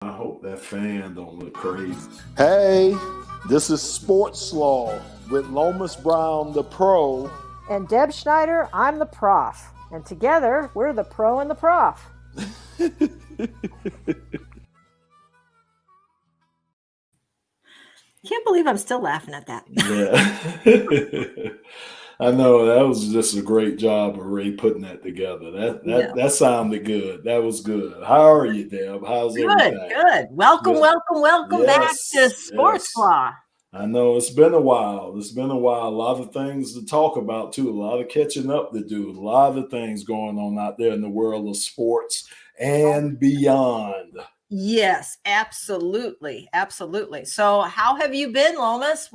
I hope that fan don't look crazy. Hey, this is SportsSlaw with Lomas Brown, the Pro. And Deb Schneider, I'm the Prof. And together, we're the Pro and the Prof. Can't believe I'm still laughing at that. Yeah. I know that was just a great job of Ray putting that together. That sounded good. That was good. How are you, Deb? How's everything? Good. Welcome back to SportsSlaw. I know it's been a while. A lot of things to talk about too. A lot of catching up to do. A lot of things going on out there in the world of sports and beyond. Yes, absolutely. So how have you been, Lomas?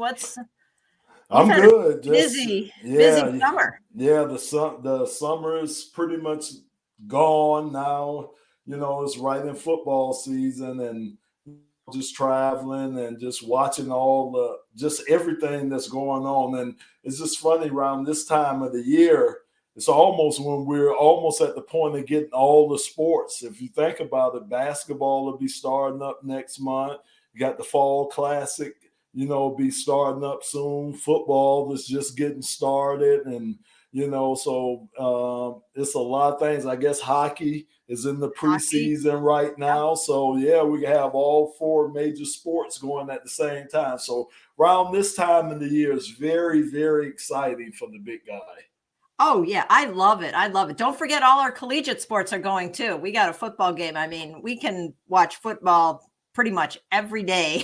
I'm good. Busy summer. Yeah, the summer is pretty much gone now. It's right in football season, and just traveling and just watching just everything that's going on. And it's just funny, around this time of the year, it's almost when we're almost at the point of getting all the sports. If you think about it, basketball will be starting up next month. You got the Fall Classic, be starting up soon. Football is just getting started. And, so it's a lot of things. I guess hockey is in the preseason right now. So, yeah, we have all four major sports going at the same time. So around this time of the year is very, very exciting for the big guy. Oh, yeah. I love it. Don't forget all our collegiate sports are going too. We got a football game. I mean, we can watch football pretty much every day.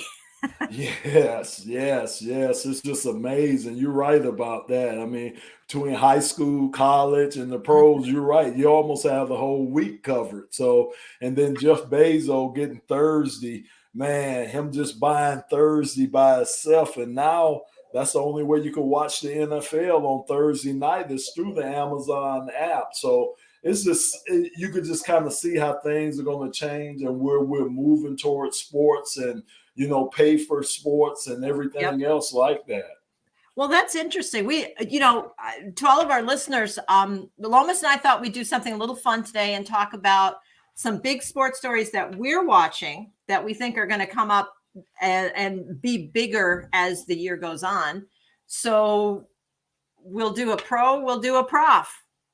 Yes. It's just amazing. You're right about that. I mean, between high school, college, and the pros, you're right. You almost have the whole week covered. So, and then Jeff Bezos getting Thursday, man, him just buying Thursday by itself. And now that's the only way you can watch the NFL on Thursday night is through the Amazon app. So it's just, you could just kind of see how things are going to change and where we're moving towards sports and, pay for sports and everything else like that. Well, that's interesting. We, to all of our listeners, Lomas and I thought we'd do something a little fun today and talk about some big sports stories that we're watching that we think are going to come up and be bigger as the year goes on. So we'll do a pro, we'll do a prof.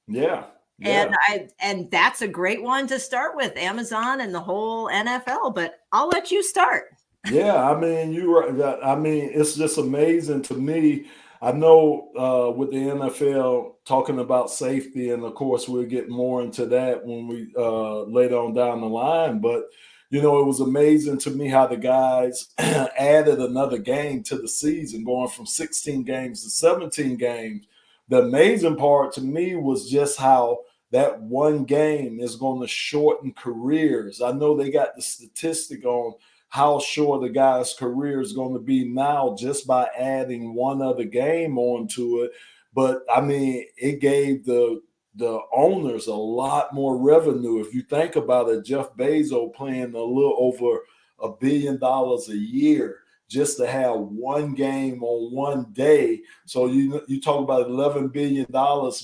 Yeah. And that's a great one to start with, Amazon and the whole NFL, but I'll let you start. Yeah, I mean, you're right. I mean, it's just amazing to me. I know with the NFL talking about safety, and of course we'll get more into that when we later on down the line. But it was amazing to me how the guys added another game to the season, going from 16 games to 17 games. The amazing part to me was just how that one game is going to shorten careers. I know they got the statistic on how short the guy's career is going to be now just by adding one other game onto it. But, I mean, it gave the owners a lot more revenue. If you think about it, Jeff Bezos playing a little over $1 billion a year just to have one game on one day. So you talk about $11 billion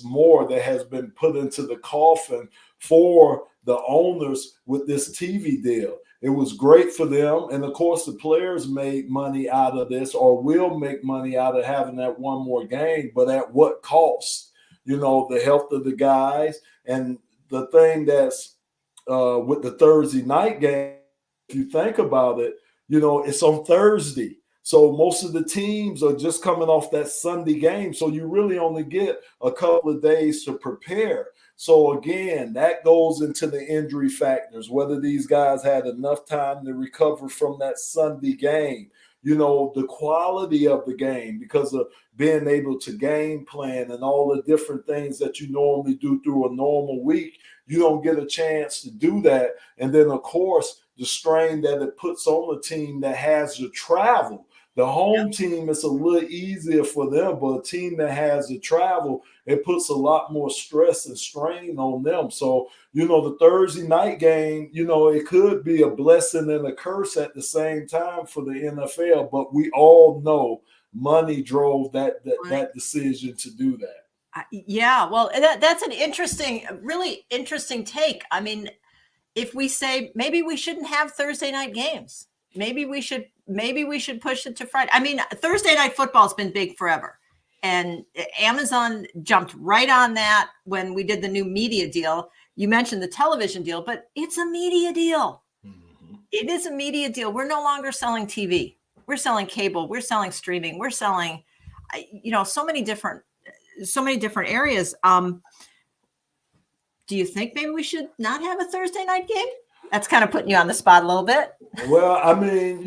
more that has been put into the coffin for the owners with this TV deal. It was great for them. And of course, the players made money out of this or will make money out of having that one more game, but at what cost? The health of the guys. And the thing that's with the Thursday night game, if you think about it, it's on Thursday. So most of the teams are just coming off that Sunday game. So you really only get a couple of days to prepare. So again, that goes into the injury factors, whether these guys had enough time to recover from that Sunday game, the quality of the game because of being able to game plan and all the different things that you normally do through a normal week. You don't get a chance to do that. And then, of course, the strain that it puts on a team that has to travel. The home team, it's a little easier for them, but a team that has to travel, it puts a lot more stress and strain on them. So, the Thursday night game, it could be a blessing and a curse at the same time for the NFL, but we all know money drove that decision to do that. Yeah, well, that's an really interesting take. I mean, if we say maybe we shouldn't have Thursday night games, maybe we should push it to Friday. I mean, Thursday night football has been big forever, and Amazon jumped right on that when we did the new media deal. You mentioned the television deal, but it's a media deal. Mm-hmm. It is a media deal. We're no longer selling TV. We're selling cable. We're selling streaming. We're selling, so many different areas. Do you think maybe we should not have a Thursday night game? That's kind of putting you on the spot a little bit. Well, I mean,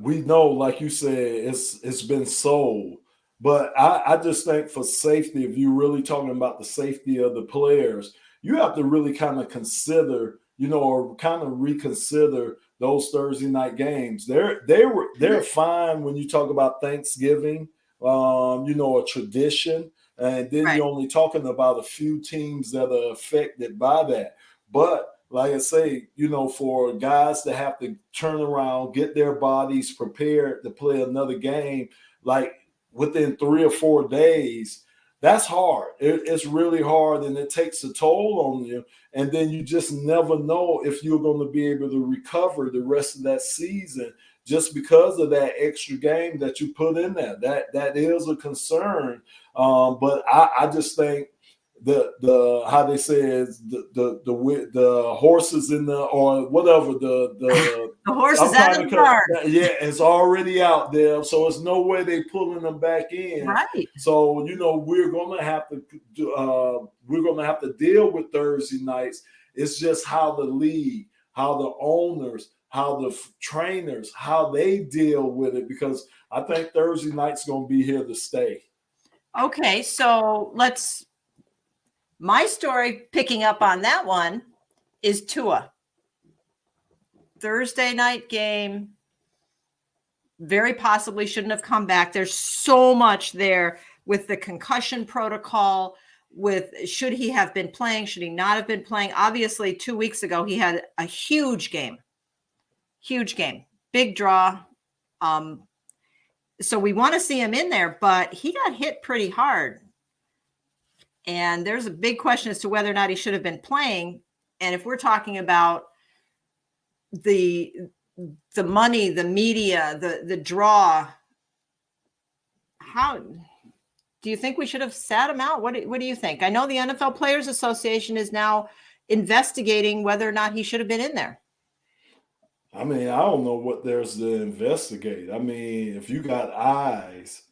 we know, like you said, it's been sold. But I just think for safety, if you're really talking about the safety of the players, you have to really kind of consider, or kind of reconsider those Thursday night games. They're fine when you talk about Thanksgiving, a tradition. And then You're only talking about a few teams that are affected by that. But like I say, for guys to have to turn around, get their bodies prepared to play another game, like within 3 or 4 days, that's hard. It's really hard, and it takes a toll on you. And then you just never know if you're going to be able to recover the rest of that season just because of that extra game that you put in there. That is a concern. But I just think the how they say is the horses in the, or whatever, the horse is out of the barn. Yeah, it's already out there, so it's no way they pulling them back in. Right. So we're gonna have to deal with Thursday nights. It's just how the league, how the owners, how the trainers, how they deal with it, because I think Thursday night's gonna be here to stay. Okay, so my story, picking up on that one, is Tua. Thursday night game, very possibly shouldn't have come back. There's so much there with the concussion protocol, with should he have been playing, should he not have been playing? Obviously, 2 weeks ago, he had a huge game, big draw. So we want to see him in there, but he got hit pretty hard. And there's a big question as to whether or not he should have been playing. And if we're talking about the money, the media, the draw, how do you think we should have sat him out? What do you think? I know the NFL Players Association is now investigating whether or not he should have been in there. I mean, I don't know what there's to investigate. I mean, if you got eyes,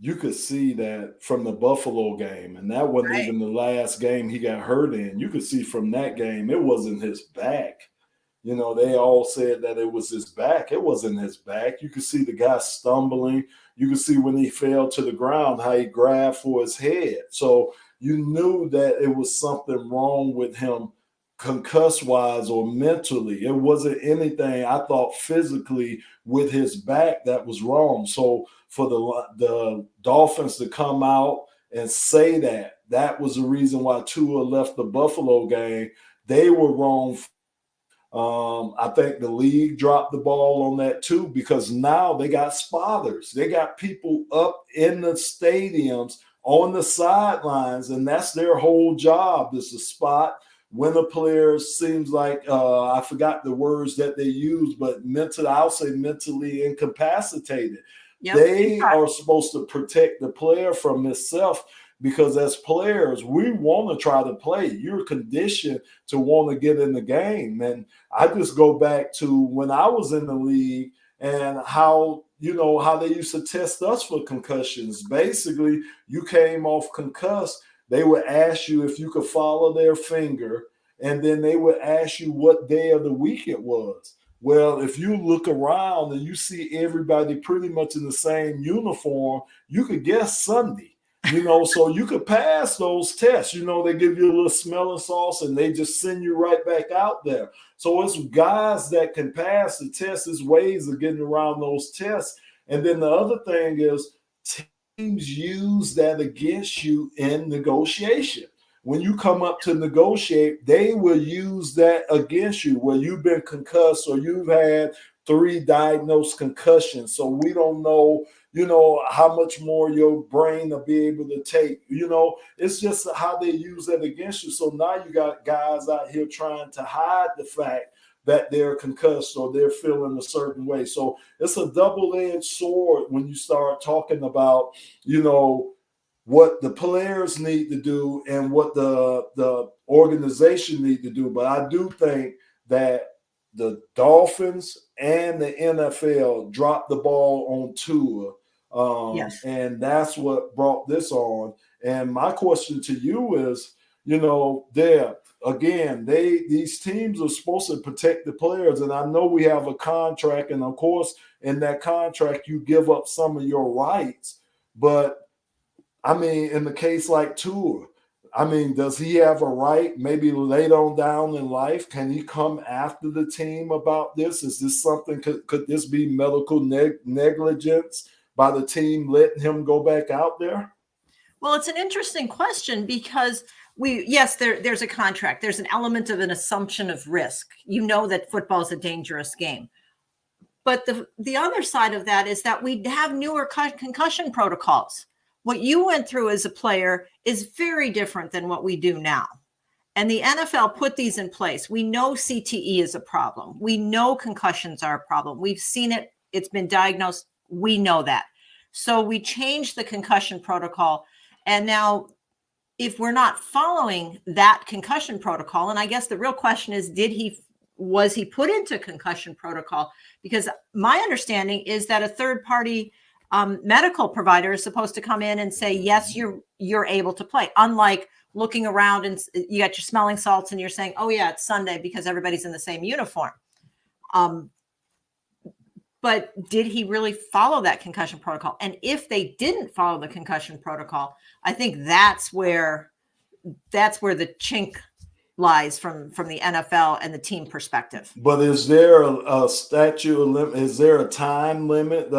you could see that from the Buffalo game, and that wasn't even the last game he got hurt in. You could see from that game, it wasn't his back. They all said that it was his back. It wasn't his back. You could see the guy stumbling. You could see when he fell to the ground, how he grabbed for his head. So you knew that it was something wrong with him, concuss-wise or mentally. It wasn't anything, I thought, physically with his back that was wrong. So for the Dolphins to come out and say that was the reason why Tua left the Buffalo game, they were wrong. I think the league dropped the ball on that too, because now they got spotters. They got people up in the stadiums on the sidelines, and that's their whole job, is to spot when a player seems like, I forgot the words that they use, but I'll say mentally incapacitated. Yep. They are supposed to protect the player from himself, because as players, we want to try to play. You're conditioned to want to get in the game. And I just go back to when I was in the league and how they used to test us for concussions. Basically, you came off concussed, they would ask you if you could follow their finger, and then they would ask you what day of the week it was. Well, if you look around and you see everybody pretty much in the same uniform, you could guess Sunday, so you could pass those tests. They give you a little smelling sauce and they just send you right back out there. So it's guys that can pass the test. There's ways of getting around those tests. And then the other thing is teams use that against you in negotiation. When you come up to negotiate, they will use that against you, where you've been concussed or you've had 3 diagnosed concussions. So we don't know, how much more your brain will be able to take. It's just how they use that against you. So now you got guys out here trying to hide the fact that they're concussed or they're feeling a certain way. So it's a double-edged sword when you start talking about, what the players need to do and what the organization need to do. But I do think that the Dolphins and the NFL dropped the ball on Tua. Yes. And that's what brought this on. And my question to you is, these teams are supposed to protect the players. And I know we have a contract. And of course, in that contract, you give up some of your rights. But I mean, in the case like Tua, does he have a right maybe later on down in life? Can he come after the team about this? Is this something, could this be medical negligence by the team letting him go back out there? Well, it's an interesting question because there's a contract. There's an element of an assumption of risk. You know that football is a dangerous game. But the other side of that is that we have newer concussion protocols. What you went through as a player is very different than what we do now. And the NFL put these in place. We know CTE is a problem. We know concussions are a problem. We've seen it. It's been diagnosed. We know that. So we changed the concussion protocol. And now if we're not following that concussion protocol, and I guess the real question is, was he put into concussion protocol? Because my understanding is that a third party medical provider is supposed to come in and say, yes, you're able to play. Unlike looking around and you got your smelling salts and you're saying, oh yeah, it's Sunday because everybody's in the same uniform. But did he really follow that concussion protocol? And if they didn't follow the concussion protocol, I think that's where the chink lies from the NFL and the team perspective. But is there a statute of limit? Is there a time limit?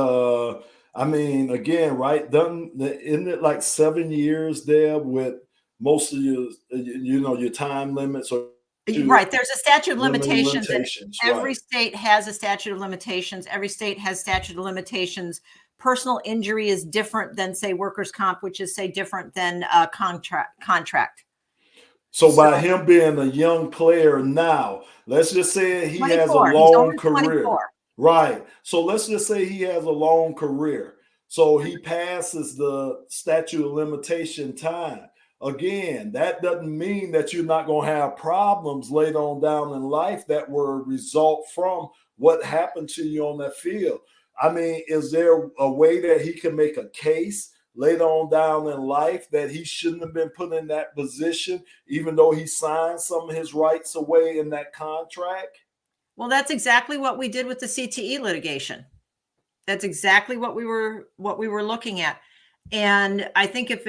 Again, right? Isn't it like 7 years there with most of your time limits? Right. There's a statute of limitations. Every right. state has a statute of limitations. Every state has statute of limitations. Personal injury is different than, say, workers' comp, which is, say, different than a contract. So by him being a young player now, let's just say he has a long career. 24. Right. So let's just say he has a long career. So he passes the statute of limitation time. Again, that doesn't mean that you're not going to have problems later on down in life that were a result from what happened to you on that field. Is there a way that he can make a case later on down in life that he shouldn't have been put in that position, even though he signed some of his rights away in that contract? Well, that's exactly what we did with the CTE litigation. That's exactly what we were looking at. And I think if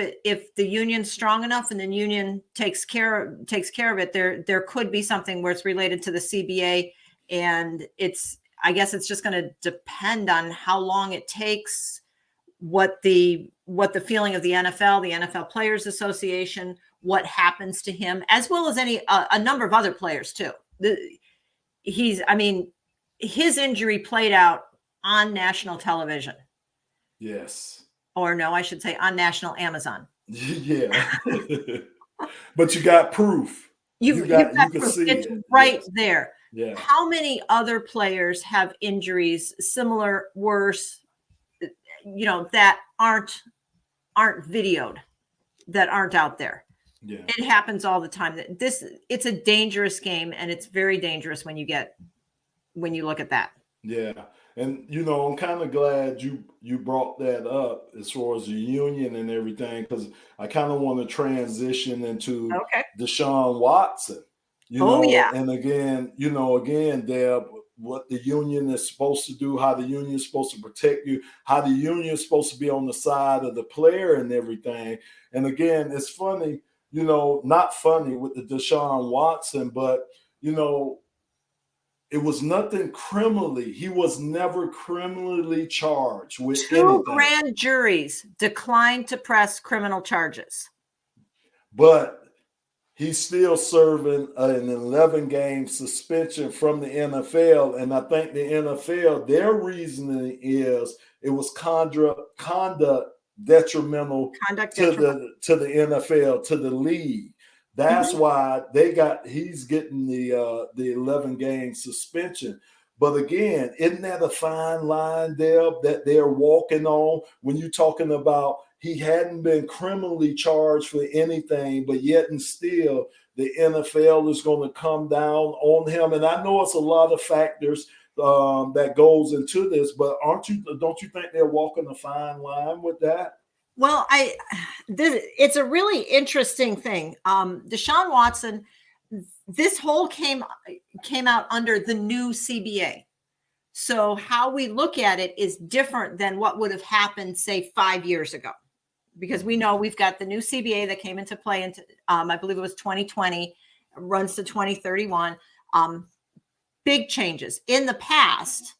the union's strong enough and the union takes care of it, there could be something where it's related to the CBA. And I guess it's just going to depend on how long it takes, what the feeling of the NFL Players Association, what happens to him, as well as a number of other players too. His injury played out on national television. Yes. Or no, I should say on national Amazon. Yeah. But you got proof. You got proof. It's right there. Yeah. How many other players have injuries similar, worse, that aren't videoed, that aren't out there? Yeah. It happens all the time. It's a dangerous game, and it's very dangerous when you look at that. Yeah. And, I'm kind of glad you brought that up as far as the union and everything, because I kind of want to transition into DeSean Watson. And again, Deb, what the union is supposed to do, how the union is supposed to protect you, how the union is supposed to be on the side of the player and everything. And again, it's funny, not funny with the DeSean Watson, but, it was nothing criminally. He was never criminally charged with anything. 2 grand juries declined to press criminal charges. But he's still serving an 11-game suspension from the NFL. And I think the NFL, their reasoning is it was conduct detrimental Conduct to detrimental. the NFL, to the league. That's why he's getting the 11-game suspension. But again, isn't that a fine line, Deb, that they're walking on when you're talking about he hadn't been criminally charged for anything, but yet and still the NFL is going to come down on him? And I know it's a lot of factors that goes into this, but don't you think they're walking a fine line with that? Well, it's a really interesting thing. DeSean Watson, this whole came out under the new CBA. So how we look at it is different than what would have happened, say, 5 years ago, because we know we've got the new CBA that came into play into, I believe it was 2020, runs to 2031. Big changes. In the past,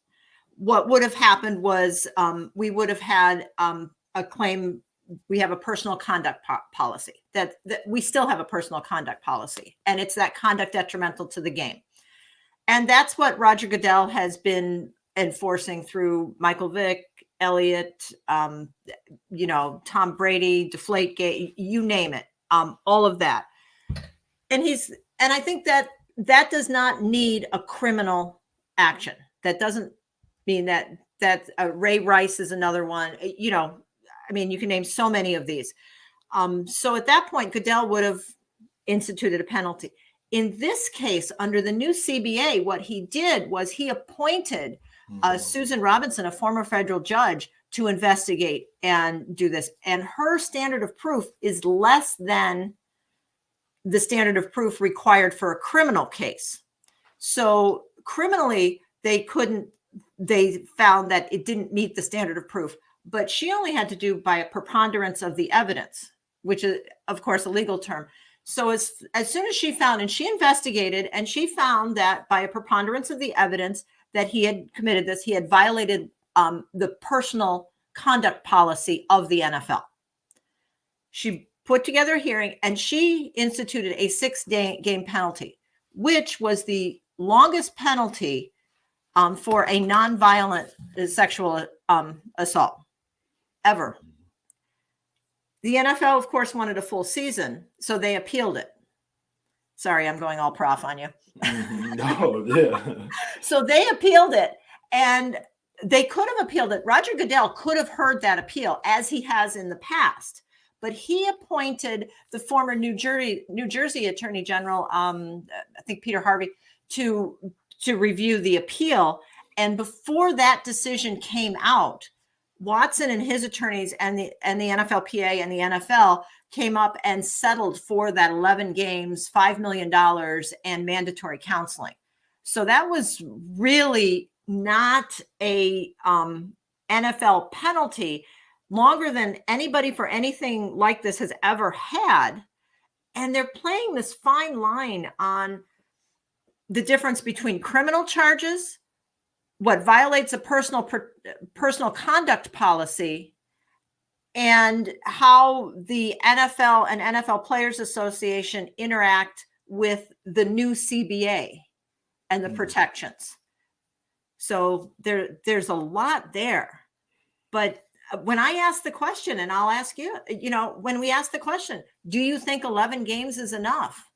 what would have happened was we would have had a claim. We have a personal conduct policy that we still have a personal conduct policy, and it's that conduct detrimental to the game. And that's what Roger Goodell has been enforcing through Michael Vick, Elliott, Tom Brady, Deflategate, you name it, all of that. And I think that does not need a criminal action. That doesn't mean that Ray Rice is another one, I mean, you can name so many of these. So at that point, Goodell would have instituted a penalty. In this case, under the new CBA, what he did was he appointed Susan Robinson, a former federal judge, to investigate and do this. And her standard of proof is less than the standard of proof required for a criminal case. So criminally, they found that it didn't meet the standard of proof. But she only had to do by a preponderance of the evidence, which is, of course, a legal term. So as soon as she found, and she investigated, and she found that by a preponderance of the evidence that he had committed this, he had violated the personal conduct policy of the NFL. She put together a hearing, and she instituted a 6-game penalty, which was the longest penalty for a nonviolent sexual assault ever. The NFL, of course, wanted a full season, so they appealed it. Sorry, I'm going all prof on you. No, yeah. So they appealed it, and they could have appealed it. Roger Goodell could have heard that appeal, as he has in the past, but he appointed the former New Jersey Attorney General, I think Peter Harvey, to review the appeal. And before that decision came out, Watson and his attorneys and the NFLPA and the NFL came up and settled for that 11 games, $5 million, and mandatory counseling. So that was really not a NFL penalty, longer than anybody for anything like this has ever had. And they're playing this fine line on the difference between criminal charges, what violates a personal conduct policy, and how the NFL and NFL Players Association interact with the new CBA and the protections. So there's a lot there. But when I ask the question, and I'll ask you, when we ask the question, do you think 11 games is enough?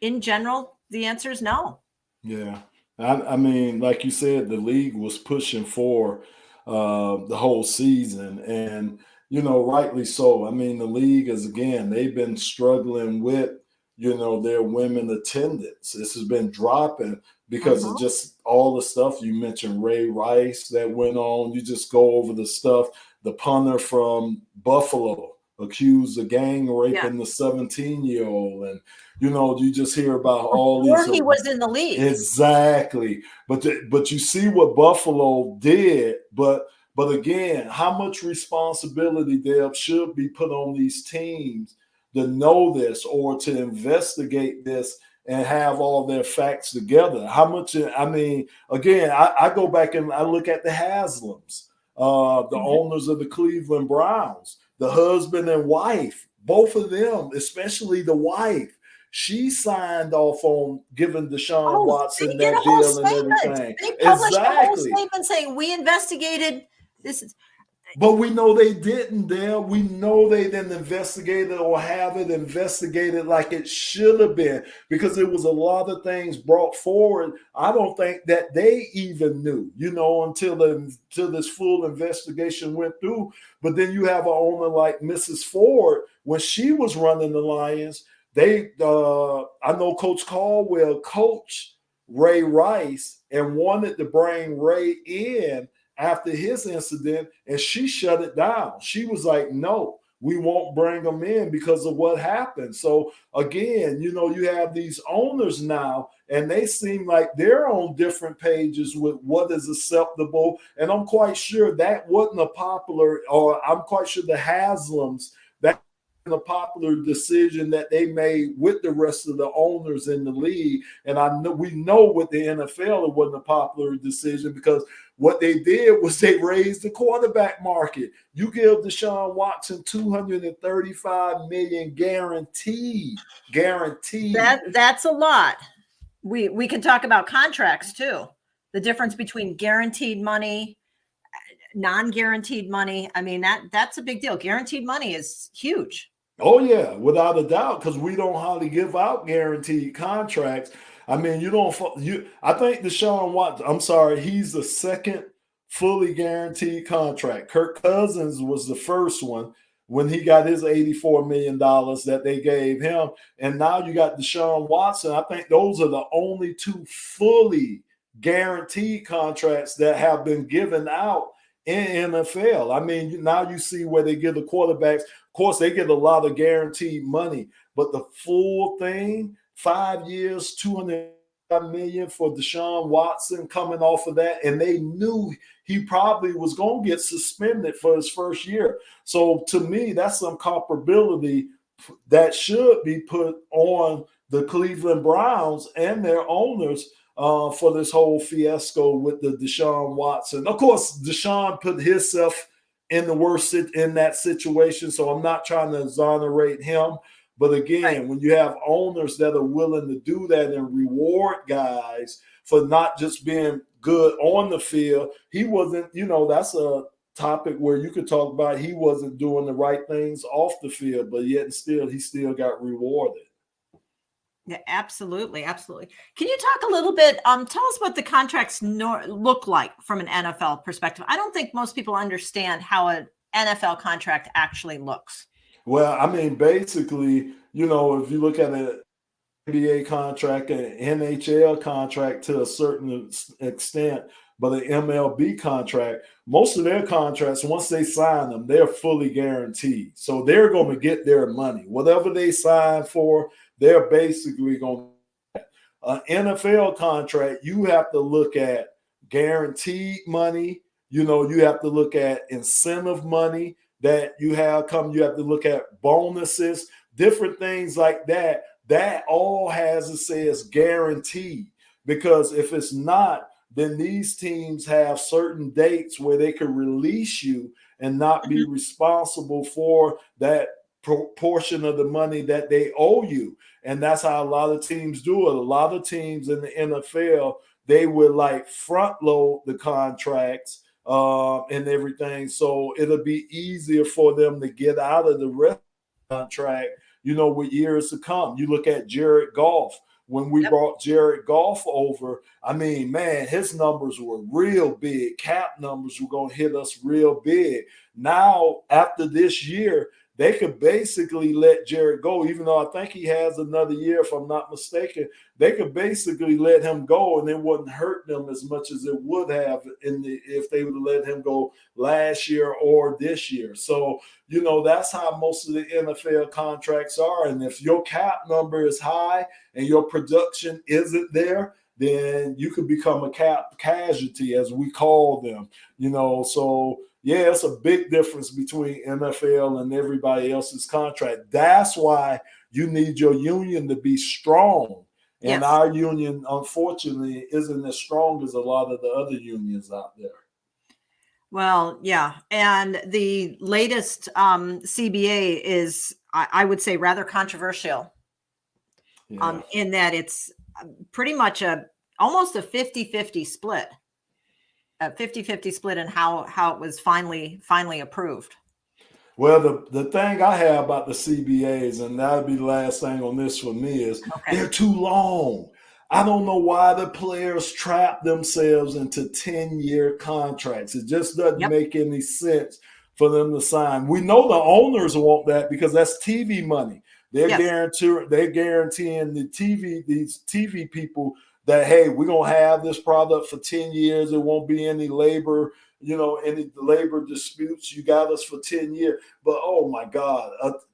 In general, the answer is no. Yeah. I mean, like you said, the league was pushing for the whole season, and, rightly so. I mean, the league is, again, they've been struggling with, their women attendance. This has been dropping because of just all the stuff you mentioned, Ray Rice that went on. You just go over the stuff. The punter from Buffalo accused of gang raping the 17-year-old, and you just hear about all these. Before he was in the league, exactly. But you see what Buffalo did. But again, how much responsibility, Deb, should be put on these teams to know this or to investigate this and have all their facts together? How much? I mean, again, I go back and I look at the Haslams, the owners of the Cleveland Browns, the husband and wife, both of them, especially the wife. She signed off on giving Deshaun Watson they did a that whole deal and statement. everything. They published a whole Exactly. statement saying we investigated this. But we know they didn't, Dale. We know they didn't investigate it or have it investigated like it should have been, because there was a lot of things brought forward. I don't think that they even knew, until this full investigation went through. But then you have an owner like Mrs. Ford. When she was running the Lions, I know Coach Caldwell coached Ray Rice and wanted to bring Ray in after his incident, and she shut it down. She was like, no, we won't bring them in because of what happened. So again, you have these owners now, and they seem like they're on different pages with what is acceptable. And I'm quite sure that wasn't a popular, or I'm quite sure the Haslams, that a popular decision that they made with the rest of the owners in the league. And we know with the NFL, it wasn't a popular decision, because what they did was they raised the quarterback market. You give Deshaun Watson $235 million guaranteed. That's a lot. We can talk about contracts too. The difference between guaranteed money, non-guaranteed money. I mean, that's a big deal. Guaranteed money is huge. Oh yeah, without a doubt, because we don't hardly give out guaranteed contracts. I mean, I think Deshaun Watson, I'm sorry, he's the second fully guaranteed contract. Kirk Cousins was the first one when he got his $84 million that they gave him. And now you got Deshaun Watson. I think those are the only two fully guaranteed contracts that have been given out in NFL. I mean, now you see where they give the quarterbacks. Of course, they get a lot of guaranteed money, but the full thing, 5 years, $200 million for Deshaun Watson coming off of that, and they knew he probably was going to get suspended for his first year. So to me, that's some comparability that should be put on the Cleveland Browns and their owners for this whole fiasco with the Deshaun Watson. Of course, Deshaun put himself in the worst in that situation, so I'm not trying to exonerate him. But again, when you have owners that are willing to do that and reward guys for not just being good on the field, he wasn't, that's a topic where you could talk about he wasn't doing the right things off the field, but yet still, he still got rewarded. Yeah, absolutely. Absolutely. Can you talk a little bit? Tell us what the contracts look like from an NFL perspective. I don't think most people understand how an NFL contract actually looks. Well, I mean, basically, if you look at an NBA contract, an NHL contract to a certain extent, but an MLB contract, most of their contracts, once they sign them, they're fully guaranteed. So they're going to get their money. Whatever they sign for, they're basically going to. An NFL contract, you have to look at guaranteed money. You have to look at incentive money that you have come. You have to look at bonuses, different things like that. That all has to say it's guaranteed, because if it's not, then these teams have certain dates where they can release you and not be responsible for that portion of the money that they owe you. And that's how a lot of teams do it. A lot of teams in the NFL, they would like front load the contracts and everything. So it'll be easier for them to get out of the rest of the contract, with years to come. You look at Jared Goff. When we brought Jared Goff over, I mean, man, his numbers were real big. Cap numbers were going to hit us real big. Now, after this year, they could basically let Jared go, even though I think he has another year, if I'm not mistaken. They could basically let him go, and it wouldn't hurt them as much as it would have if they would have let him go last year or this year. So, that's how most of the NFL contracts are. And if your cap number is high and your production isn't there, then you could become a cap casualty, as we call them, so yeah, it's a big difference between NFL and everybody else's contract. That's why you need your union to be strong. And our union, unfortunately, isn't as strong as a lot of the other unions out there. Well, yeah. And the latest CBA is, I would say, rather controversial. Yeah. in that it's pretty much almost a 50-50 split. A 50-50 split in how it was finally approved. Well, the thing I have about the CBAs, and that'll be the last thing on this for me, is they're too long. I don't know why the players trap themselves into 10-year contracts. It just doesn't make any sense for them to sign. We know the owners want that because that's TV money. They're guaranteeing these TV people that, hey, we're going to have this product for 10 years. There won't be any labor, any labor disputes. You got us for 10 years. But, oh, my God,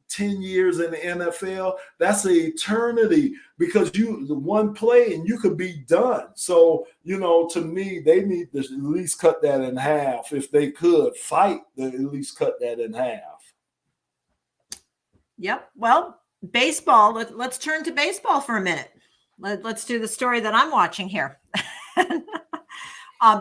10 years in the NFL, that's an eternity because one play and you could be done. So, to me, they need to at least cut that in half. If they could fight, they at least cut that in half. Yep. Well, baseball, let's turn to baseball for a minute. Let's do the story that I'm watching here.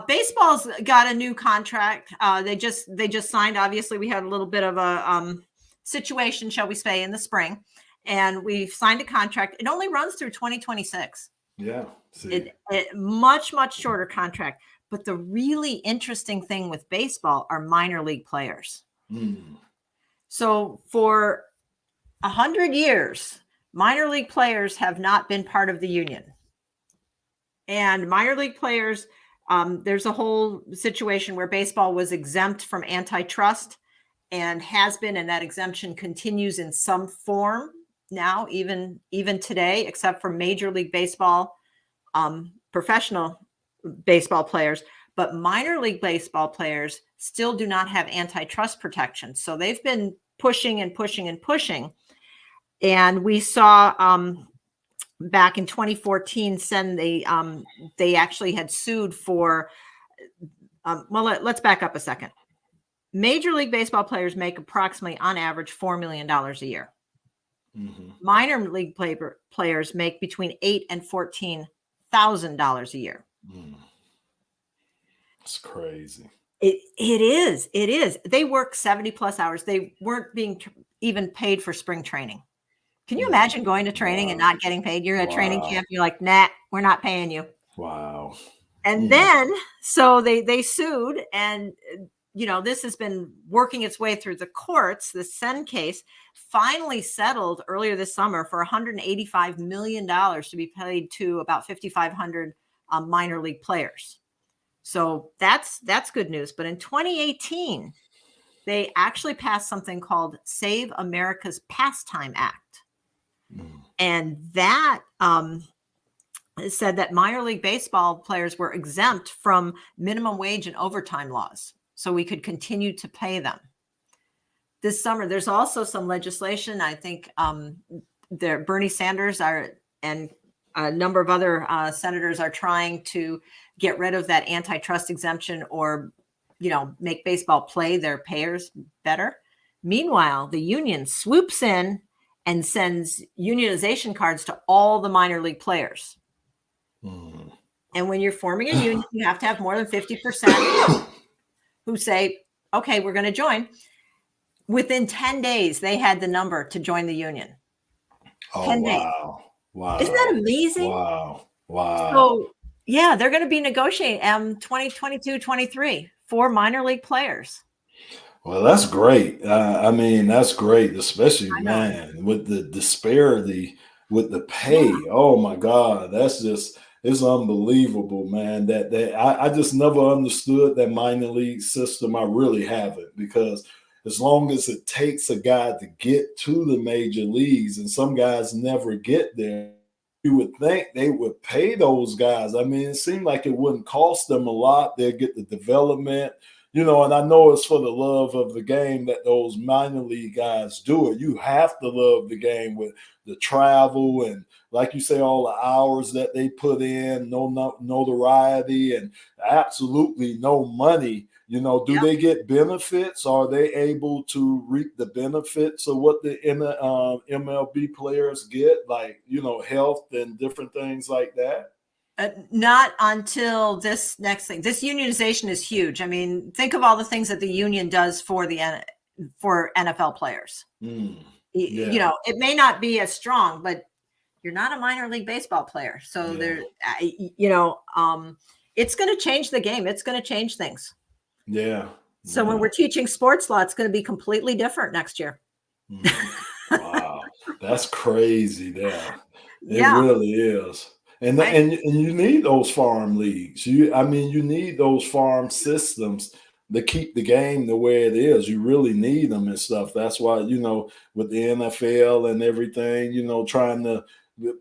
Baseball's got a new contract. They just signed. Obviously, we had a little bit of a situation, shall we say, in the spring, and we've signed a contract. It only runs through 2026. Yeah, it much shorter contract. But the really interesting thing with baseball are minor league players. So for 100 years, minor league players have not been part of the union. And minor league players, there's a whole situation where baseball was exempt from antitrust and has been, and that exemption continues in some form now, even today, except for Major League Baseball, professional baseball players. But minor league baseball players still do not have antitrust protection. So they've been pushing and pushing and pushing. And we saw back in 2014, they actually had sued for, let's back up a second. Major League Baseball players make approximately, on average, $4 million a year. Minor league players make between $8,000 and $14,000 a year. It's crazy. It is. They work 70 plus hours. They weren't being even paid for spring training. Can you imagine going to training and not getting paid? You're at training camp. You're like, nah, we're not paying you. Wow. And then, so they sued, and this has been working its way through the courts. The Sen case finally settled earlier this summer for $185 million to be paid to about 5,500 minor league players. So that's good news. But in 2018, they actually passed something called Save America's Pastime Act. And that said that minor league baseball players were exempt from minimum wage and overtime laws, so we could continue to pay them. This summer, there's also some legislation. I think Bernie Sanders and a number of other senators are trying to get rid of that antitrust exemption, or make baseball play their payers better. Meanwhile, the union swoops in and sends unionization cards to all the minor league players. And when you're forming a union, you have to have more than 50% who say, okay, we're going to join. Within 10 days, they had the number to join the union. Oh, 10 days. Wow. Isn't that amazing? Wow. So, yeah, they're going to be negotiating 2022-23 for minor league players. Well, that's great. That's great, especially, man, with the disparity with the pay. Yeah. Oh, my God. It's unbelievable, man. That I just never understood that minor league system. I really haven't, because as long as it takes a guy to get to the major leagues, and some guys never get there, you would think they would pay those guys. I mean, it seemed like it wouldn't cost them a lot. They'd get the development. And I know it's for the love of the game that those minor league guys do it. You have to love the game with the travel and, like you say, all the hours that they put in, no notoriety, and absolutely no money. Do they get benefits? Are they able to reap the benefits of what the MLB players get, like, health and different things like that? Not until this next thing. This unionization is huge. I mean, think of all the things that the union does for NFL players. It may not be as strong, but You're not a minor league baseball player. So Yeah. it's going to change the game. It's going to change things. Yeah. So when we're teaching sports law, it's going to be completely different next year. Wow, that's crazy. There, it Yeah. really is. And you need those farm leagues. You need those farm systems to keep the game the way it is. You really need them and stuff. That's why, with the NFL and everything, trying to,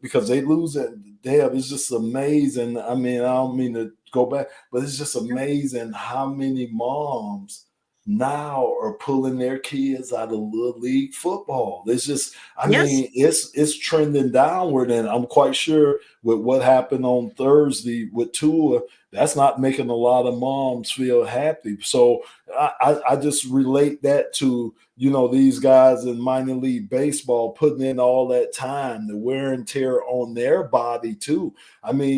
because they lose it. Deb, it's just amazing. I mean, I don't mean to go back, but it's just amazing how many moms now are pulling their kids out of little league football. It's just, Yes. it's trending downward, and I'm quite sure with what happened on Thursday with Tua, that's not making a lot of moms feel happy. So I just relate that to, these guys in minor league baseball putting in all that time, the wear and tear on their body too.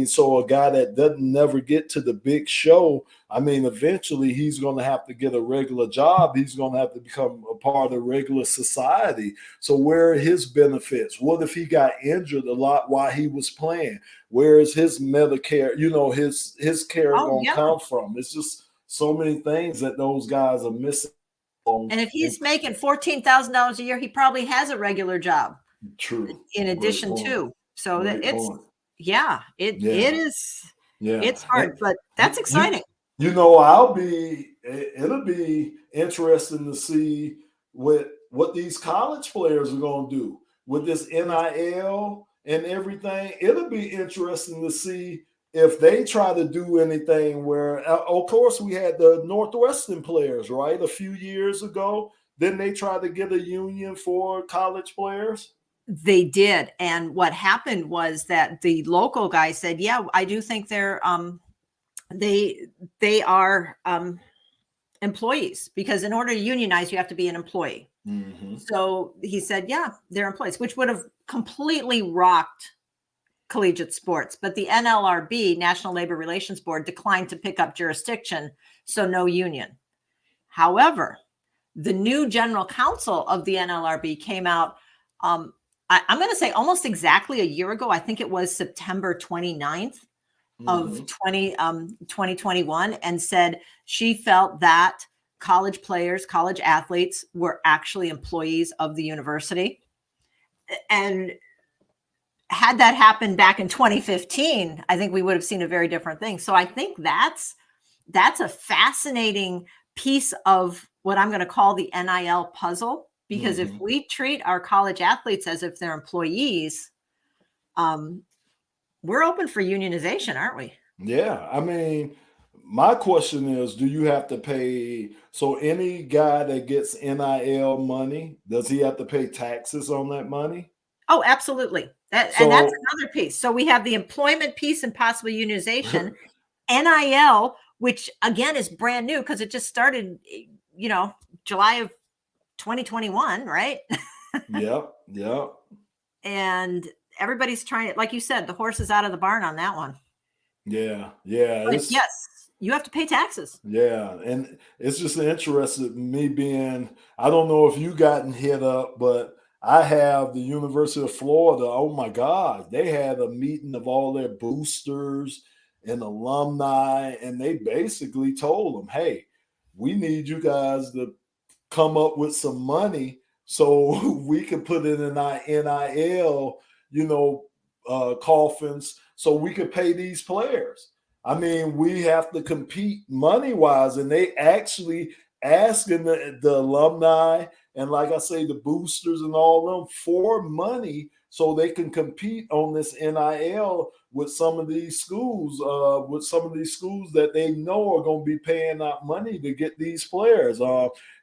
So a guy that doesn't never get to the big show, eventually he's going to have to get a regular job. He's going to have to become a part of regular society. So where are his benefits? What if he got injured a lot while he was playing? Where is his Medicare? His care going to come from? It's just so many things that those guys are missing. And if he's making $14,000 a year, he probably has a regular job. True. In addition to, so that it is. Yeah, it's hard, but that's exciting. It'll be interesting to see what these college players are going to do with this NIL and everything. It'll be interesting to see if they try to do anything where, of course, we had the Northwestern players, right? A few years ago, didn't they try to get a union for college players? They did. And what happened was that the local guy said, yeah, I do think they're, they are employees, because in order to unionize, you have to be an employee. Mm-hmm. So he said, yeah, they're employees, which would have completely rocked collegiate sports. But the NLRB, National Labor Relations Board, declined to pick up jurisdiction, so no union. However, the new general counsel of the NLRB came out, I'm going to say almost exactly a year ago. I think it was September 29th of 2021, and said she felt that college players, college athletes were actually employees of the university. And had that happened back in 2015, I think we would have seen a very different thing. So I think that's a fascinating piece of what I'm going to call the NIL puzzle, because if we treat our college athletes as if they're employees, we're open for unionization, aren't we? Yeah. My question is, do you have to pay? So any guy that gets NIL money, does he have to pay taxes on that money? Oh, absolutely. And that's another piece. So we have the employment piece and possible unionization. NIL, which again is brand new because it just started, July of 2021, right? Yep. And everybody's trying to, like you said, the horse is out of the barn on that one. Yeah. But yes, you have to pay taxes. Yeah. And it's just interesting, me being, I don't know if you gotten hit up, but I have the University of Florida. Oh my God. They had a meeting of all their boosters and alumni, and they basically told them, hey, we need you guys to come up with some money so we can put it in our NIL, coffins, so we could pay these players. We have to compete money-wise, and they actually asking the alumni and, like I say, the boosters and all of them for money so they can compete on this NIL with some of these schools, that they know are going to be paying out money to get these players.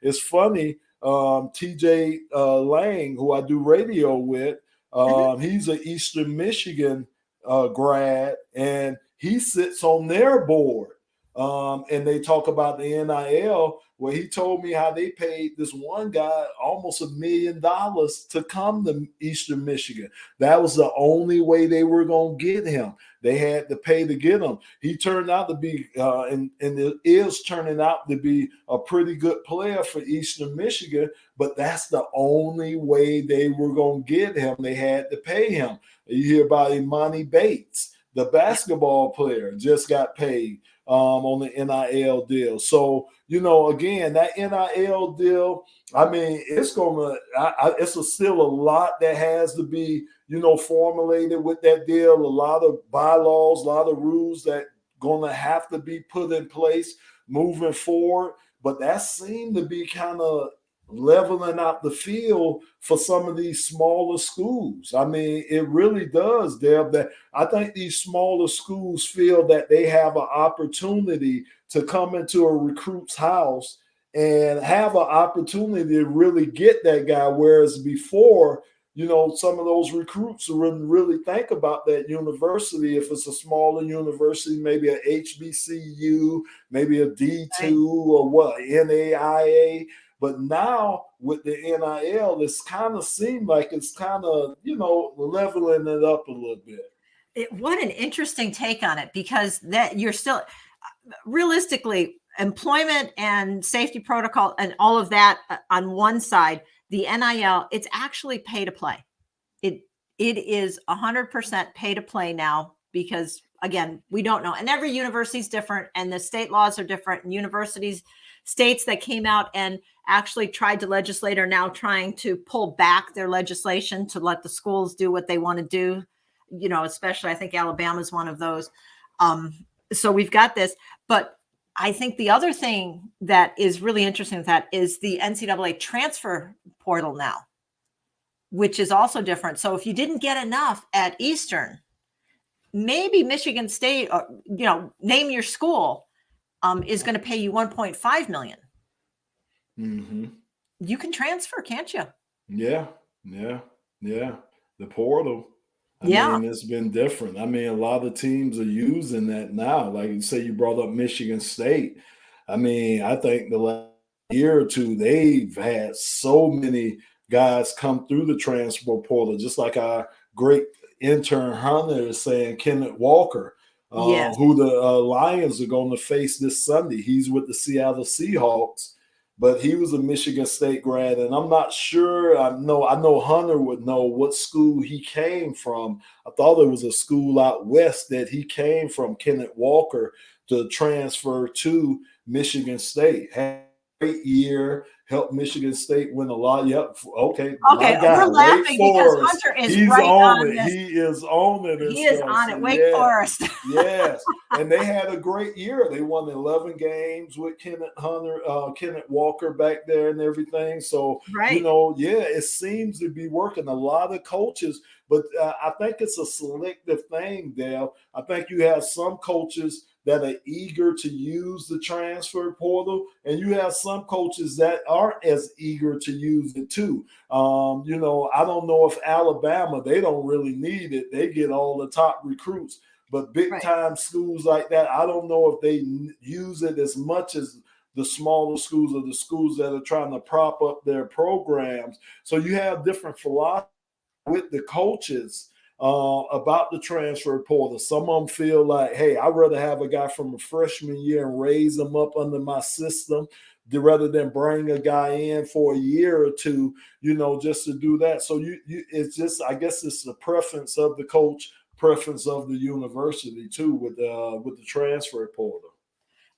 It's funny, TJ Lang, who I do radio with, he's an Eastern Michigan grad, and he sits on their board. And they talk about the NIL, where he told me how they paid this one guy almost $1 million to come to Eastern Michigan. That was the only way they were going to get him. They had to pay to get him. He turned out to be, and it is turning out to be a pretty good player for Eastern Michigan, but that's the only way they were going to get him. They had to pay him. You hear about Imani Bates, the basketball player, just got paid on the NIL deal. So, again, that NIL deal, I mean, it's still a lot that has to be, formulated with that deal. A lot of bylaws, a lot of rules that going to have to be put in place moving forward. But that seemed to be kind of leveling out the field for some of these smaller schools. I mean, it really does, Deb, that I think these smaller schools feel that they have an opportunity to come into a recruit's house and have an opportunity to really get that guy. Whereas before, some of those recruits wouldn't really think about that university. If it's a smaller university, maybe a HBCU, maybe a D2 or what, NAIA. But now with the NIL, it's kind of seemed like it's kind of, leveling it up a little bit. What an interesting take on it, because that you're still realistically employment and safety protocol and all of that on one side, the NIL, it's actually pay to play. It is 100% pay to play now, because again, we don't know. And every university is different and the state laws are different, and states that came out and actually tried to legislate are now trying to pull back their legislation to let the schools do what they want to do. Especially I think Alabama is one of those. So we've got this, but I think the other thing that is really interesting with that is the NCAA transfer portal now, which is also different. So if you didn't get enough at Eastern, maybe Michigan State, or, name your school, is going to pay you $1.5 million. Mm-hmm. You can transfer, can't you? Yeah. The portal. I mean, it's been different. I mean, a lot of teams are using that now. Like you say, you brought up Michigan State. I mean, I think the last year or two, they've had so many guys come through the transfer portal, just like our great intern Hunter is saying, Kenneth Walker, who the Lions are going to face this Sunday. He's with the Seattle Seahawks, but he was a Michigan State grad, and I'm not sure. I know Hunter would know what school he came from. I thought it was a school out west that he came from, Kenneth Walker, to transfer to Michigan State. Had a great year, helped Michigan State win a lot. Yep. Okay. We're laughing because Hunter is right on it. He is on it. He is on it. Wake Forest. Yes. And they had a great year. They won 11 games with Kenneth Walker back there and everything. So, it seems to be working. A lot of coaches, but I think it's a selective thing, Dale. I think you have some coaches that are eager to use the transfer portal, and you have some coaches that aren't as eager to use it too. I don't know if Alabama, they don't really need it. They get all the top recruits, but big time schools like that, I don't know if they use it as much as the smaller schools or the schools that are trying to prop up their programs. So you have different philosophies with the coaches about the transfer portal. Some of them feel like, hey, I'd rather have a guy from a freshman year and raise them up under my system rather than bring a guy in for a year or two, just to do that. So it's just, I guess it's the preference of the coach, preference of the university too, with the transfer portal.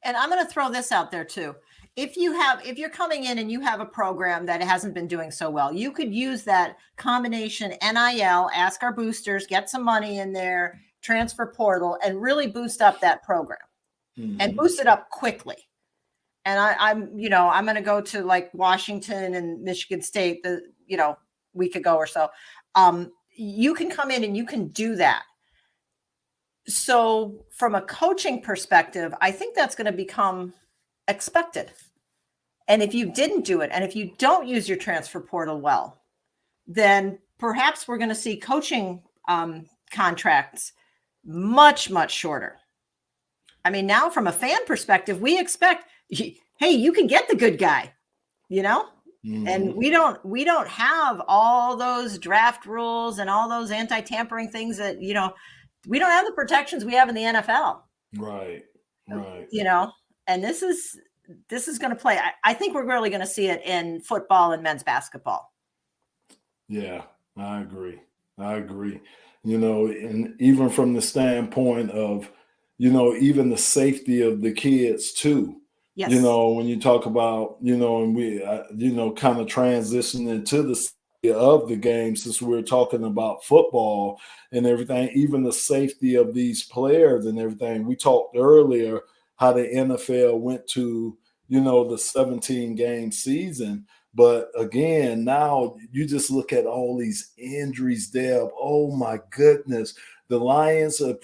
And I'm going to throw this out there too. If you're coming in and you have a program that hasn't been doing so well, you could use that combination NIL, ask our boosters, get some money in there, transfer portal, and really boost up that program and boost it up quickly. And I'm going to go to like Washington and Michigan State, week ago or so. You can come in and you can do that. So from a coaching perspective, I think that's going to become expected. And if you didn't do it, and if you don't use your transfer portal well, then perhaps we're going to see coaching contracts much, much shorter. I mean, now from a fan perspective, we expect, hey, you can get the good guy, and we don't have all those draft rules and all those anti-tampering things that, we don't have the protections we have in the NFL. Right. You know, and this is going to play. I think we're really going to see it in football and men's basketball. Yeah, I agree. You know, and even from the standpoint of, you know, even the safety of the kids too. Yes. You know, when you talk about, you know, and we, you know, kind of transitioning to the safety of the game, since we're talking about football and everything, even the safety of these players and everything. We talked earlier how the NFL went to, you know, the 17-game season. But again, now you just look at all these injuries, Deb. Oh my goodness. The Lions are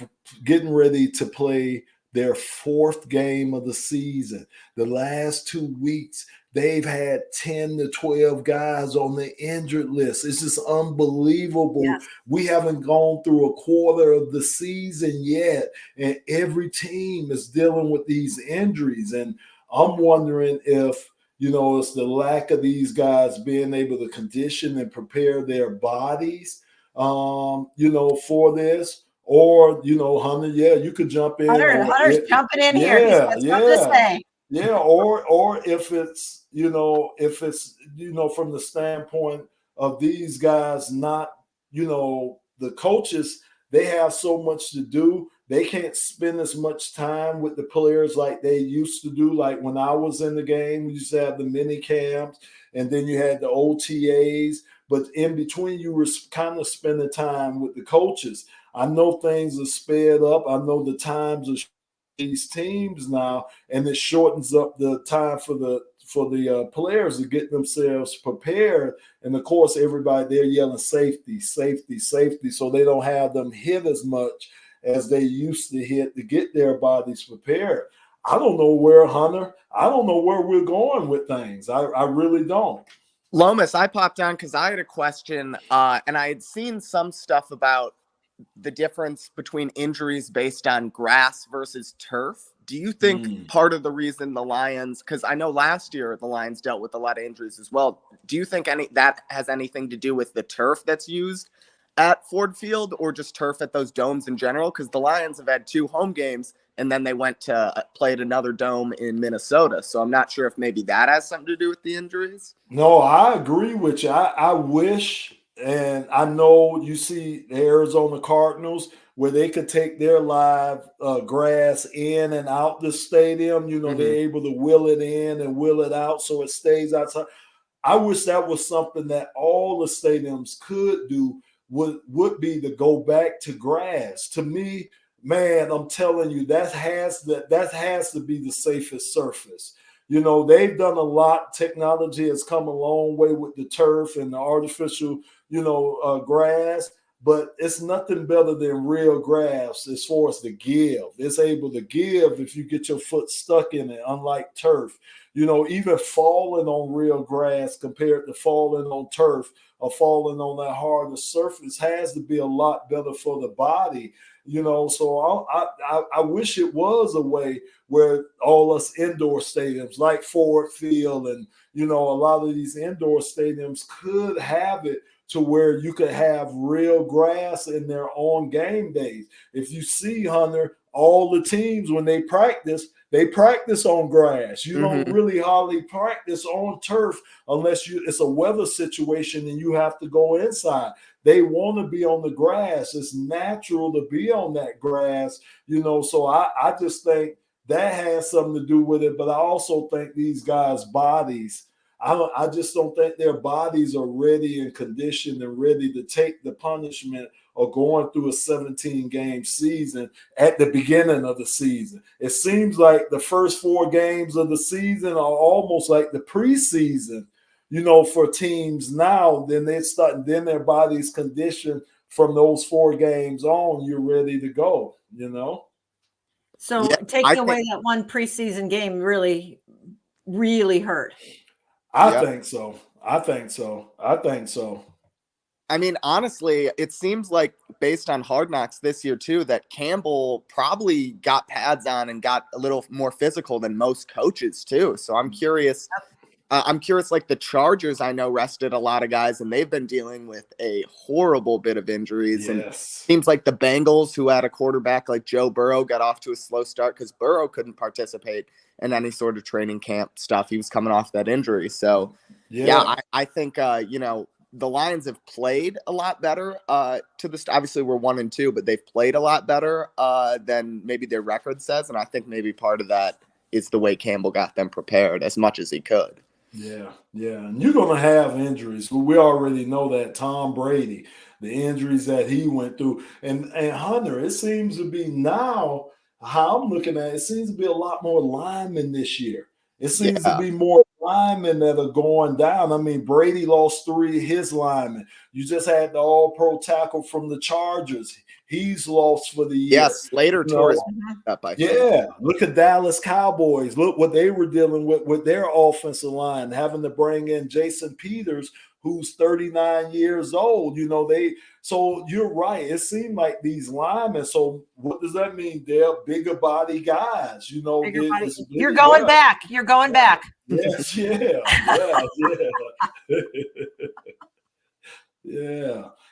getting ready to play their 4th game of the season. The last 2 weeks, they've had 10 to 12 guys on the injured list. It's just unbelievable. Yes. We haven't gone through a quarter of the season yet, and every team is dealing with these injuries. And I'm wondering if, you know, it's the lack of these guys being able to condition and prepare their bodies, you know, for this. Or, you know, Hunter, yeah, you could jump in. Hunter's jumping in here. He's got something to say. Yeah, or if it's, you know, from the standpoint of these guys not, you know, the coaches, they have so much to do. They can't spend as much time with the players like they used to do. Like when I was in the game, we used to have the mini camps, and then you had the OTAs. But in between, you were kind of spending time with the coaches. I know things are sped up. I know the times are these teams now, and it shortens up the time for the players to get themselves prepared. And of course, everybody they're yelling safety, safety, safety, so they don't have them hit as much as they used to hit to get their bodies prepared. I don't know where, Hunter. I don't know where we're going with things. I really don't. Lomas, I popped on because I had a question, and I had seen some stuff about the difference between injuries based on grass versus turf. Do you think part of the reason the Lions, because I know last year the Lions dealt with a lot of injuries as well, do you think that has anything to do with the turf that's used at Ford Field, or just turf at those domes in general? Because the Lions have had 2 home games, and then they went to play at another dome in Minnesota. So I'm not sure if maybe that has something to do with the injuries. No, I agree with you. I wish, and I know you see the Arizona Cardinals where they could take their live grass in and out the stadium. You know, they're able to wheel it in and wheel it out so it stays outside. I wish that was something that all the stadiums could do, would be to go back to grass. To me, man, I'm telling you, that has to be the safest surface. You know, they've done a lot. Technology has come a long way with the turf and the artificial, you know, grass, but it's nothing better than real grass as far as the give. It's able to give if you get your foot stuck in it, unlike turf. You know, even falling on real grass compared to falling on turf or falling on that harder surface has to be a lot better for the body. You know, so I wish it was a way where all us indoor stadiums like Ford Field and, you know, a lot of these indoor stadiums could have it to where you could have real grass in there on game days. If you see, Hunter, all the teams, when they practice on grass. You don't really hardly practice on turf unless it's a weather situation and you have to go inside. They want to be on the grass. It's natural to be on that grass, you know. So I just think that has something to do with it. But I also think these guys' bodies, I just don't think their bodies are ready and conditioned and ready to take the punishment of going through a 17-game season at the beginning of the season. It seems like the first 4 games of the season are almost like the preseason, you know, for teams now. Then their body's conditioned from those 4 games on. You're ready to go, you know. So taking away that one preseason game really, really hurt. I think so. I mean, honestly, it seems like based on Hard Knocks this year too, that Campbell probably got pads on and got a little more physical than most coaches too. So I'm curious I'm curious, like the Chargers, I know rested a lot of guys, and they've been dealing with a horrible bit of injuries. And seems like the Bengals, who had a quarterback like Joe Burrow, got off to a slow start because Burrow couldn't participate in any sort of training camp stuff. He was coming off that injury. So, I think, the Lions have played a lot better obviously we're 1-2, but they've played a lot better than maybe their record says. And I think maybe part of that is the way Campbell got them prepared as much as he could. Yeah. And you're going to have injuries. We already know that. Tom Brady, the injuries that he went through. And Hunter, it seems to be now, how I'm looking at it, seems to be a lot more linemen this year. It seems to be more linemen that are going down. I mean, Brady lost 3 of his linemen. You just had the all-pro tackle from the Chargers. He's lost for the year. Yes, Slater tore his up, I think. Yeah, look at Dallas Cowboys. Look what they were dealing with their offensive line, having to bring in Jason Peters, who's 39 years old. So you're right. It seemed like these linemen. So what does that mean? They're bigger body guys. You're going back. You're going back. Yes, yeah.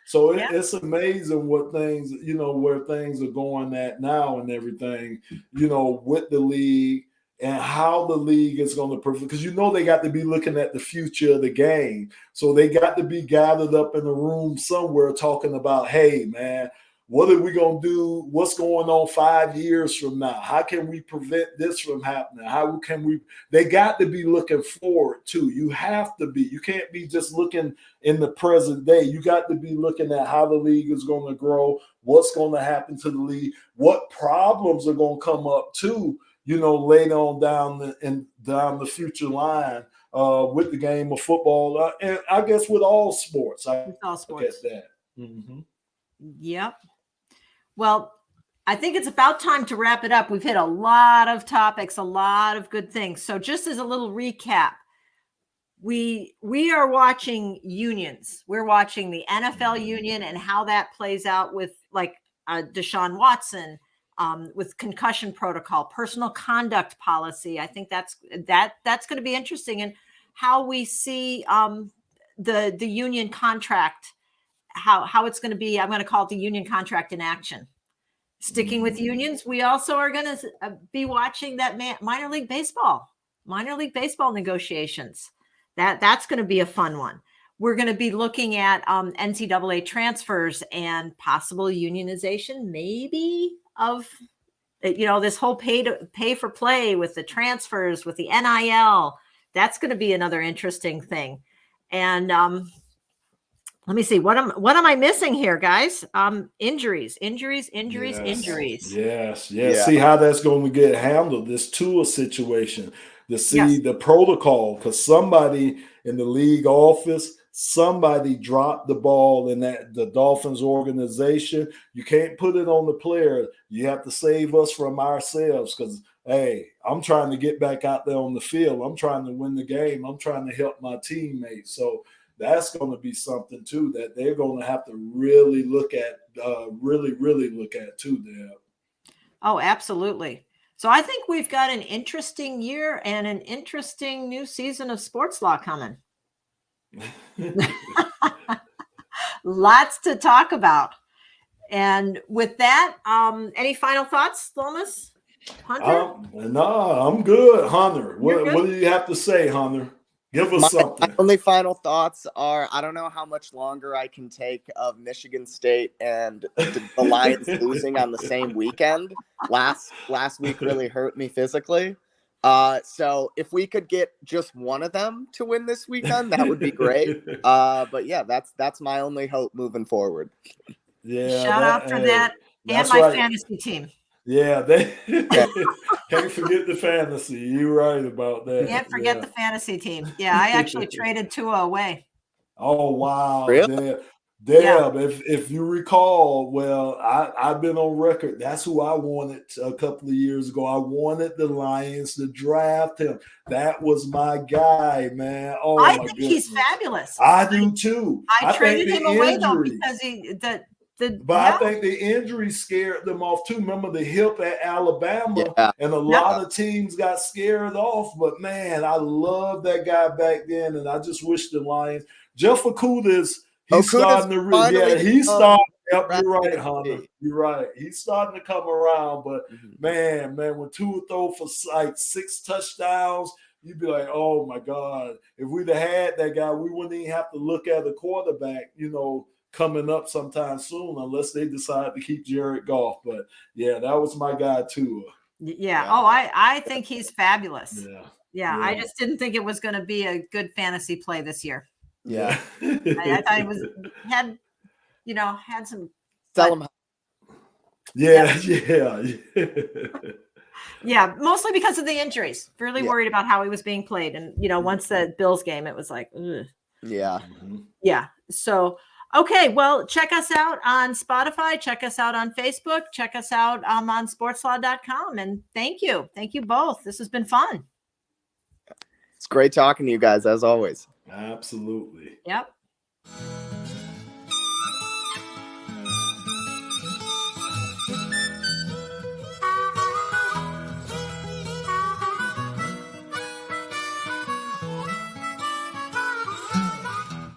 So it's amazing what things, where things are going at now and everything, with the league and how the league is going to, because they got to be looking at the future of the game. So they got to be gathered up in a room somewhere talking about, hey, man, what are we going to do? What's going on 5 years from now? How can we prevent this from happening? How can we? They got to be looking forward too. You have to be. You can't be just looking in the present day. You got to be looking at how the league is going to grow, what's going to happen to the league, what problems are going to come up too, later on down the future line with the game of football. And I guess with all sports. All sports. Look at that. Mm-hmm. Yep. Well, I think it's about time to wrap it up. We've hit a lot of topics, a lot of good things. So just as a little recap, we are watching unions. We're watching the NFL union and how that plays out with like DeSean Watson, with concussion protocol, personal conduct policy. I think that's going to be interesting, and how we see the union contract, how it's going to be. I'm going to call it the union contract in action. Sticking with unions, we also are going to be watching that minor league baseball negotiations. That's going to be a fun one. We're going to be looking at NCAA transfers and possible unionization, maybe, of this whole pay for play with the transfers, with the NIL. That's going to be another interesting thing. And let me see. What am I missing here, guys? Injuries. Yes. See how that's going to get handled. This Tua situation, to see the protocol, because somebody in the league office, somebody dropped the ball in the Dolphins organization. You can't put it on the player. You have to save us from ourselves, because, hey, I'm trying to get back out there on the field. I'm trying to win the game. I'm trying to help my teammates. So that's going to be something too that they're going to have to really look at, really look at too, Deb. Oh, absolutely. So I think we've got an interesting year and an interesting new season of SportsSlaw coming. Lots to talk about. And with that, any final thoughts, Lomas? Hunter? No, I'm good, Hunter. What do you have to say, Hunter? Give us something. My only final thoughts are, I don't know how much longer I can take of Michigan State and the Lions losing on the same weekend. Last week really hurt me physically. So if we could get just one of them to win this weekend, that would be great. But yeah, that's my only hope moving forward. Yeah. Shout out for that and my fantasy team. Yeah, they can't forget the fantasy. You're right about that. Can't forget the fantasy team. Yeah, I actually traded Tua away. Oh, wow. Really? Deb, if you recall, well, I've been on record. That's who I wanted a couple of years ago. I wanted the Lions to draft him. That was my guy, man. I think he's fabulous. I do too. I traded him away though because But I think the injury scared them off too. Remember the hip at Alabama, and a lot of teams got scared off. But man, I love that guy back then, and I just wish the Lions. Jeff Okuda's starting to he's starting. Yep, you're right, Hunter. You're right. He's starting to come around. But man, when Tua throw for like 6 touchdowns, you'd be like, oh my God, if we'd have had that guy, we wouldn't even have to look at a quarterback, coming up sometime soon, unless they decide to keep Jared Goff. But yeah, that was my guy too. Yeah. Oh, I think he's fabulous. Yeah. I just didn't think it was going to be a good fantasy play this year. Yeah. I thought it had some. Sell him. Yeah. Yeah, mostly because of the injuries. Really worried about how he was being played. And, once the Bills game, it was like, ugh. Yeah. Yeah. So, okay. Well, check us out on Spotify. Check us out on Facebook. Check us out on SportsSlaw.com. And thank you. Thank you both. This has been fun. It's great talking to you guys, as always. Absolutely. Yep.